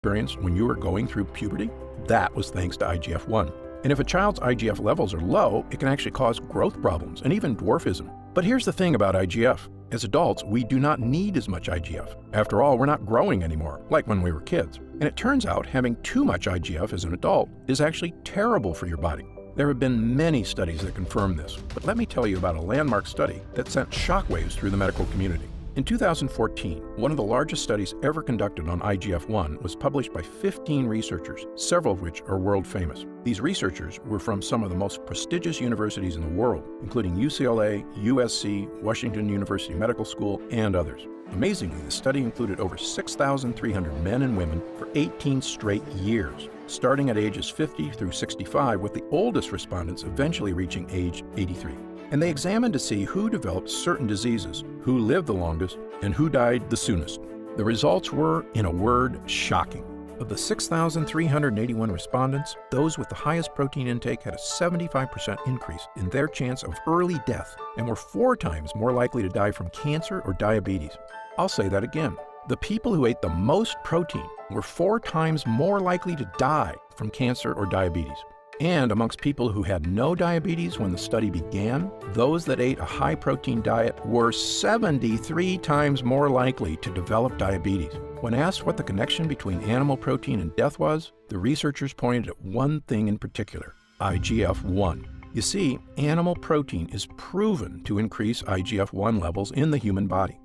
experienced when you were going through puberty? That was thanks to IGF-1. And if a child's IGF levels are low, it can actually cause growth problems and even dwarfism. But here's the thing about IGF. As adults, we do not need as much IGF. After all, we're not growing anymore, like when we were kids. And it turns out having too much IGF as an adult is actually terrible for your body. There have been many studies that confirm this, but let me tell you about a landmark study that sent shockwaves through the medical community. In 2014, one of the largest studies ever conducted on IGF-1 was published by 15 researchers, several of which are world famous. These researchers were from some of the most prestigious universities in the world, including UCLA, USC, Washington University Medical School, and others. Amazingly, the study included over 6,300 men and women for 18 straight years, starting at ages 50 through 65, with the oldest respondents eventually reaching age 83. And they examined to see who developed certain diseases, who lived the longest, and who died the soonest. The results were, in a word, shocking. Of the 6,381 respondents, those with the highest protein intake had a 75% increase in their chance of early death and were 4 times more likely to die from cancer or diabetes. I'll say that again. The people who ate the most protein were 4 times more likely to die from cancer or diabetes. And amongst people who had no diabetes when the study began, those that ate a high-protein diet were 73 times more likely to develop diabetes. When asked what the connection between animal protein and death was, the researchers pointed at one thing in particular: IGF-1. You see, animal protein is proven to increase IGF-1 levels in the human body.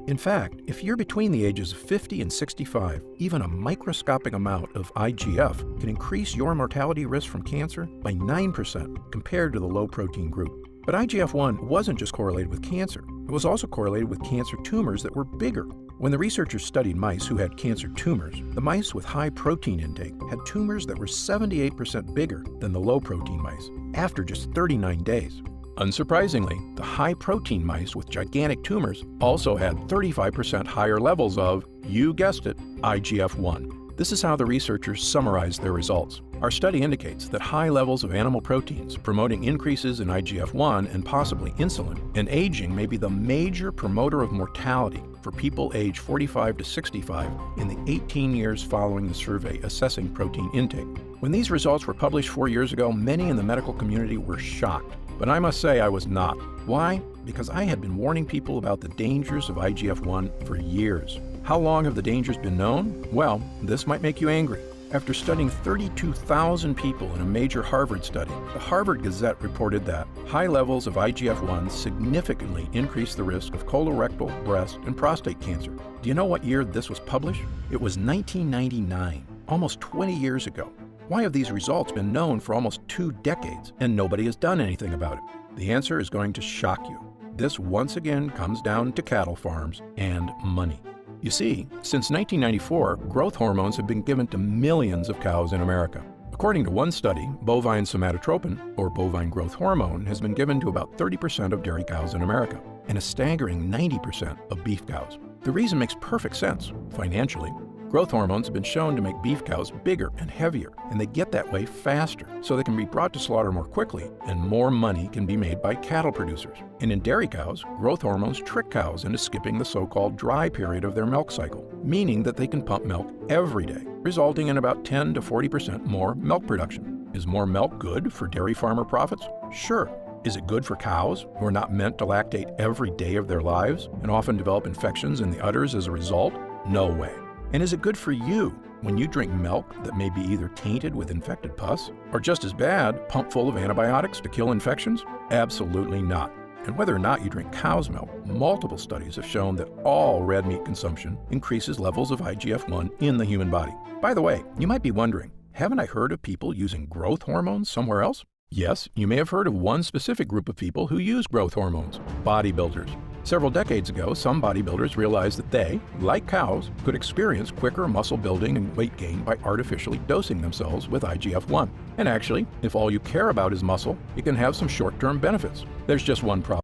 In fact, if you're between the ages of 50 and 65, even a microscopic amount of IGF can increase your mortality risk from cancer by 9% compared to the low-protein group. But IGF-1 wasn't just correlated with cancer. It was also correlated with cancer tumors that were bigger. When the researchers studied mice who had cancer tumors, the mice with high protein intake had tumors that were 78% bigger than the low-protein mice after just 39 days. Unsurprisingly, the high-protein mice with gigantic tumors also had 35% higher levels of, you guessed it, IGF-1. This is how the researchers summarized their results. Our study indicates that high levels of animal proteins promoting increases in IGF-1 and possibly insulin and aging may be the major promoter of mortality for people aged 45 to 65 in the 18 years following the survey assessing protein intake. When these results were published 4 years ago, many in the medical community were shocked. But I must say I was not. Why? Because I had been warning people about the dangers of IGF-1 for years. How long have the dangers been known? Well, this might make you angry. After studying 32,000 people in a major Harvard study, the Harvard Gazette reported that high levels of IGF-1 significantly increase the risk of colorectal, breast, and prostate cancer. Do you know what year this was published? It was 1999, almost 20 years ago. Why have these results been known for almost 2 decades and nobody has done anything about it? The answer is going to shock you. This once again comes down to cattle farms and money. You see, since 1994, growth hormones have been given to millions of cows in America. According to one study, bovine somatotropin, or bovine growth hormone, has been given to about 30% of dairy cows in America, and a staggering 90% of beef cows. The reason makes perfect sense, financially. Growth hormones have been shown to make beef cows bigger and heavier, and they get that way faster, so they can be brought to slaughter more quickly, and more money can be made by cattle producers. And in dairy cows, growth hormones trick cows into skipping the so-called dry period of their milk cycle, meaning that they can pump milk every day, resulting in about 10 to 40% more milk production. Is more milk good for dairy farmer profits? Sure. Is it good for cows who are not meant to lactate every day of their lives and often develop infections in the udders as a result? No way. And is it good for you when you drink milk that may be either tainted with infected pus or just as bad, pumped full of antibiotics to kill infections? Absolutely not. And whether or not you drink cow's milk, multiple studies have shown that all red meat consumption increases levels of IGF-1 in the human body. By the way, you might be wondering, haven't I heard of people using growth hormones somewhere else? Yes, you may have heard of one specific group of people who use growth hormones: bodybuilders. Several decades ago, some bodybuilders realized that they, like cows, could experience quicker muscle building and weight gain by artificially dosing themselves with IGF-1. And actually, if all you care about is muscle, it can have some short-term benefits. There's just one problem.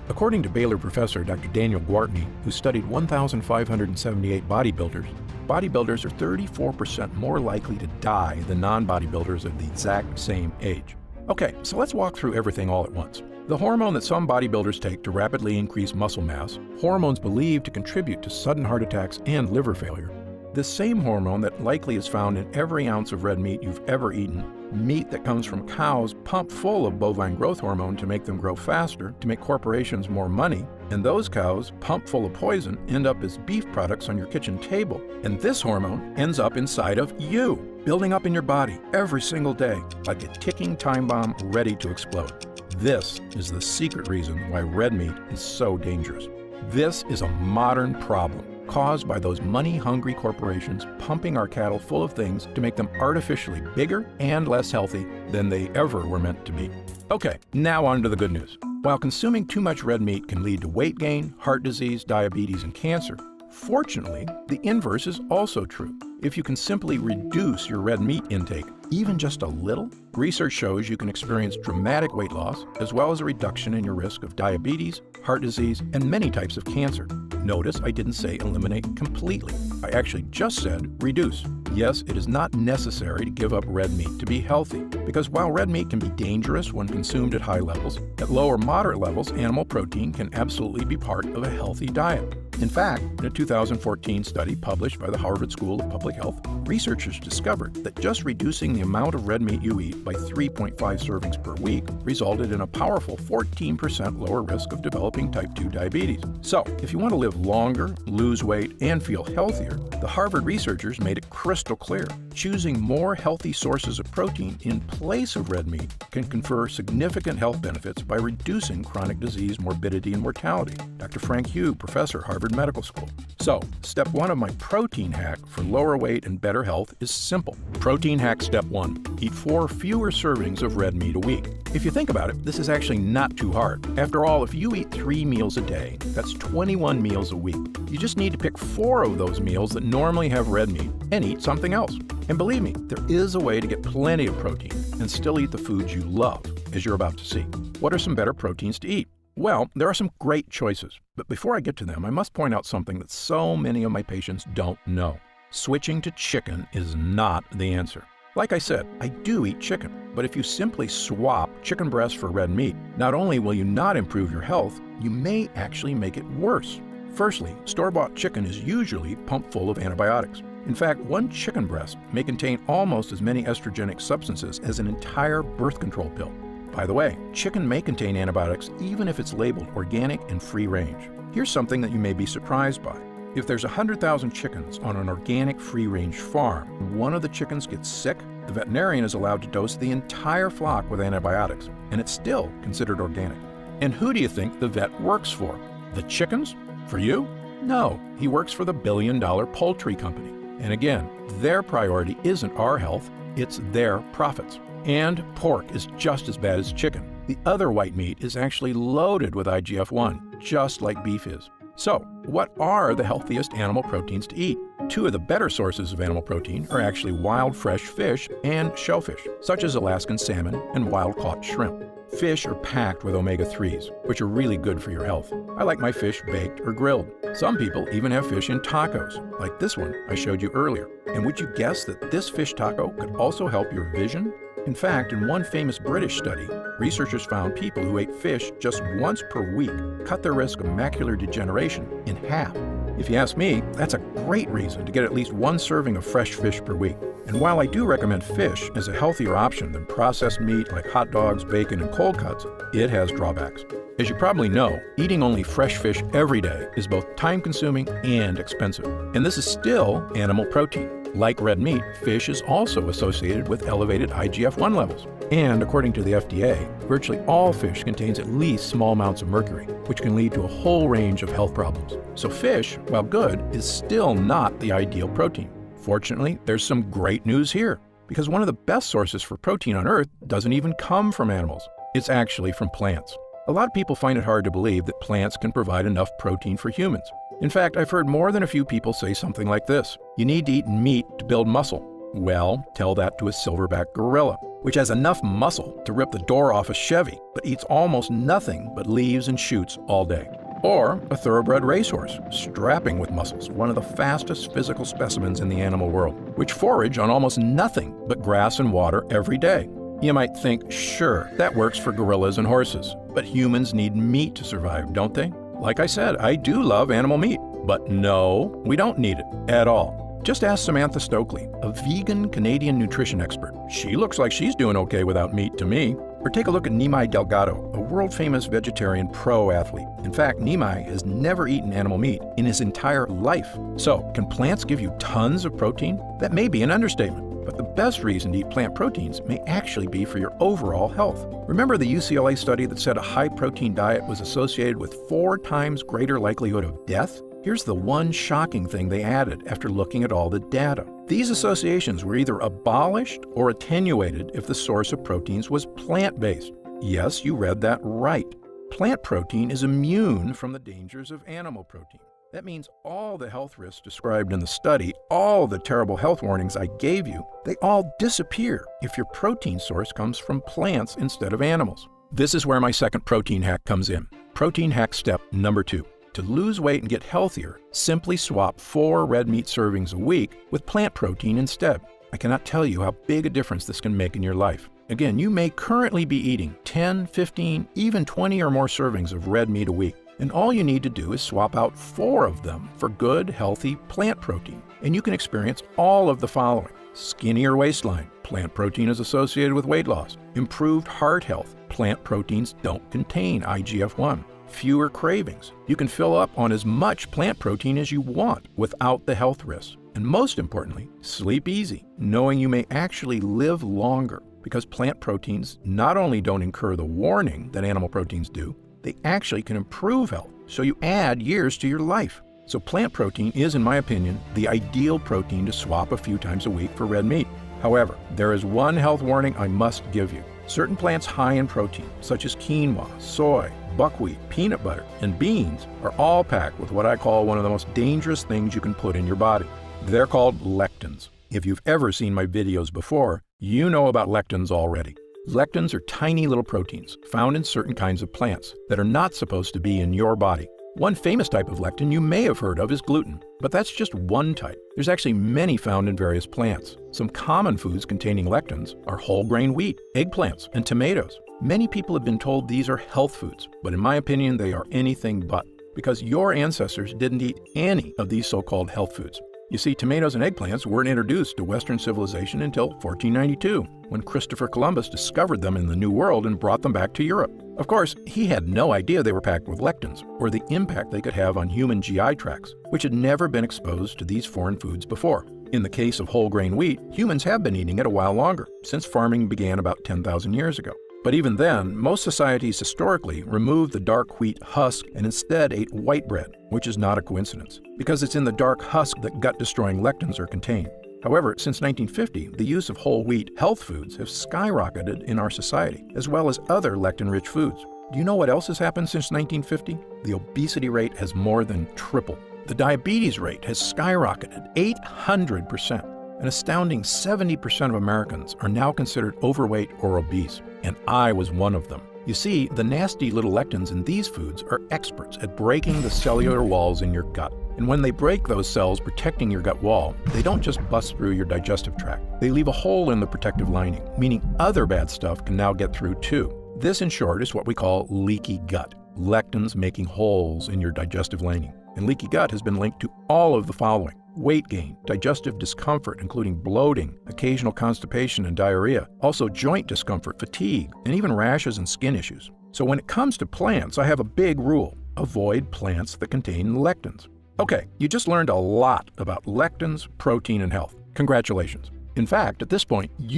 According to Baylor professor Dr. Daniel Gwartney, who studied 1,578 bodybuilders, bodybuilders are 34% more likely to die than non-bodybuilders of the exact same age. Okay, so let's walk through everything all at once. The hormone that some bodybuilders take to rapidly increase muscle mass, hormones believed to contribute to sudden heart attacks and liver failure, This same hormone that likely is found in every ounce of red meat you've ever eaten, meat that comes from cows pumped full of bovine growth hormone to make them grow faster, to make corporations more money, and those cows, pumped full of poison, end up as beef products on your kitchen table. And this hormone ends up inside of you, building up in your body every single day, like a ticking time bomb ready to explode. This is the secret reason why red meat is so dangerous. This is a modern problem caused by those money-hungry corporations pumping our cattle full of things to make them artificially bigger and less healthy than they ever were meant to be. Okay, now on to the good news. While consuming too much red meat can lead to weight gain, heart disease, diabetes, and cancer, fortunately, the inverse is also true. If you can simply reduce your red meat intake, even just a little, research shows you can experience dramatic weight loss, as well as a reduction in your risk of diabetes, heart disease, and many types of cancer. Notice I didn't say eliminate completely. I actually just said reduce. Yes, it is not necessary to give up red meat to be healthy, because while red meat can be dangerous when consumed at high levels, at low or moderate levels, animal protein can absolutely be part of a healthy diet. In fact, in a 2014 study published by the Harvard School of Public Health, researchers discovered that just reducing the amount of red meat you eat by 3.5 servings per week resulted in a powerful 14% lower risk of developing type 2 diabetes. So, if you want to live longer, lose weight, and feel healthier, the Harvard researchers made it crystal clear. Choosing more healthy sources of protein in place of red meat can confer significant health benefits by reducing chronic disease morbidity and mortality. Dr. Frank Hugh, professor, Harvard Medical School. So, step 1 of my protein hack for lower weight and better health is simple. Protein hack step 1. Eat 4 fewer servings of red meat a week. If you think about it, this is actually not too hard. After all, if you eat 3 meals a day, that's 21 meals a week. You just need to pick 4 of those meals that normally have red meat and eat something else. And believe me, there is a way to get plenty of protein and still eat the foods you love, as you're about to see. What are some better proteins to eat? Well, there are some great choices, but before I get to them, I must point out something that so many of my patients don't know. Switching to chicken is not the answer. Like I said, I do eat chicken, but if you simply swap chicken breast for red meat, not only will you not improve your health, you may actually make it worse. Firstly, store-bought chicken is usually pumped full of antibiotics. In fact, one chicken breast may contain almost as many estrogenic substances as an entire birth control pill. By the way, chicken may contain antibiotics even if it's labeled organic and free range. Here's something that you may be surprised by. If there's 100,000 chickens on an organic free-range farm, and one of the chickens gets sick, the veterinarian is allowed to dose the entire flock with antibiotics, and it's still considered organic. And who do you think the vet works for? The chickens? For you? No, he works for the billion-dollar poultry company. And again, their priority isn't our health, it's their profits. And pork is just as bad as chicken. The other white meat is actually loaded with IGF-1, just like beef is. So, what are the healthiest animal proteins to eat? 2 of the better sources of animal protein are actually wild fresh fish and shellfish, such as Alaskan salmon and wild-caught shrimp. Fish are packed with omega-3s, which are really good for your health. I like my fish baked or grilled. Some people even have fish in tacos, like this one I showed you earlier. And would you guess that this fish taco could also help your vision? In fact, in one famous British study, researchers found people who ate fish just once per week cut their risk of macular degeneration in half. If you ask me, that's a great reason to get at least 1 serving of fresh fish per week. And while I do recommend fish as a healthier option than processed meat like hot dogs, bacon, and cold cuts, it has drawbacks. As you probably know, eating only fresh fish every day is both time-consuming and expensive. And this is still animal protein. Like red meat, fish is also associated with elevated IGF-1 levels. And according to the FDA, virtually all fish contains at least small amounts of mercury, which can lead to a whole range of health problems. So fish, while good, is still not the ideal protein. Fortunately, there's some great news here, because one of the best sources for protein on Earth doesn't even come from animals. It's actually from plants. A lot of people find it hard to believe that plants can provide enough protein for humans. In fact, I've heard more than a few people say something like this: you need to eat meat to build muscle. Well, tell that to a silverback gorilla, which has enough muscle to rip the door off a Chevy, but eats almost nothing but leaves and shoots all day. Or a thoroughbred racehorse, strapping with muscles, one of the fastest physical specimens in the animal world, which forage on almost nothing but grass and water every day. You might think, sure, that works for gorillas and horses, but humans need meat to survive, don't they? Like I said, I do love animal meat, but no, we don't need it at all. Just ask Samantha Stokely, a vegan Canadian nutrition expert. She looks like she's doing okay without meat to me. Or take a look at Nimai Delgado, a world-famous vegetarian pro athlete. In fact, Nimai has never eaten animal meat in his entire life. So, can plants give you tons of protein? That may be an understatement, but the best reason to eat plant proteins may actually be for your overall health. Remember the UCLA study that said a high-protein diet was associated with 4 times greater likelihood of death? Here's the one shocking thing they added after looking at all the data. These associations were either abolished or attenuated if the source of proteins was plant-based. Yes, you read that right. Plant protein is immune from the dangers of animal protein. That means all the health risks described in the study, all the terrible health warnings I gave you, they all disappear if your protein source comes from plants instead of animals. This is where my second protein hack comes in. Protein hack step number 2. To lose weight and get healthier, simply swap 4 red meat servings a week with plant protein instead. I cannot tell you how big a difference this can make in your life. Again, you may currently be eating 10, 15, even 20 or more servings of red meat a week, and all you need to do is swap out 4 of them for good, healthy plant protein, and you can experience all of the following. Skinnier waistline. Plant protein is associated with weight loss. Improved heart health. Plant proteins don't contain IGF-1. Fewer cravings. You can fill up on as much plant protein as you want without the health risks. And most importantly, sleep easy, knowing you may actually live longer because plant proteins not only don't incur the warning that animal proteins do, they actually can improve health, so you add years to your life. So plant protein is, in my opinion, the ideal protein to swap a few times a week for red meat. However, there is one health warning I must give you. Certain plants high in protein, such as quinoa, soy, buckwheat, peanut butter, and beans, are all packed with what I call one of the most dangerous things you can put in your body. They're called lectins. If you've ever seen my videos before, you know about lectins already. Lectins are tiny little proteins found in certain kinds of plants that are not supposed to be in your body. One famous type of lectin you may have heard of is gluten, but that's just one type. There's actually many found in various plants. Some common foods containing lectins are whole grain wheat, eggplants, and tomatoes. Many people have been told these are health foods, but in my opinion, they are anything but, because your ancestors didn't eat any of these so-called health foods. You see, tomatoes and eggplants weren't introduced to Western civilization until 1492, when Christopher Columbus discovered them in the New World and brought them back to Europe. Of course, he had no idea they were packed with lectins, or the impact they could have on human GI tracts, which had never been exposed to these foreign foods before. In the case of whole grain wheat, humans have been eating it a while longer, since farming began about 10,000 years ago. But even then, most societies historically removed the dark wheat husk and instead ate white bread, which is not a coincidence, because it's in the dark husk that gut-destroying lectins are contained. However, since 1950, the use of whole wheat health foods have skyrocketed in our society, as well as other lectin-rich foods. Do you know what else has happened since 1950? The obesity rate has more than tripled. The diabetes rate has skyrocketed 800%. An astounding 70% of Americans are now considered overweight or obese, and I was one of them. You see, the nasty little lectins in these foods are experts at breaking the cellular walls in your gut. And when they break those cells protecting your gut wall, they don't just bust through your digestive tract. They leave a hole in the protective lining, meaning other bad stuff can now get through too. This, in short, is what we call leaky gut. Lectins making holes in your digestive lining. And leaky gut has been linked to all of the following: weight gain, digestive discomfort, including bloating, occasional constipation and diarrhea, also joint discomfort, fatigue, and even rashes and skin issues. So when it comes to plants, I have a big rule: avoid plants that contain lectins. Okay, you just learned a lot about lectins, protein, and health. Congratulations. In fact, at this point,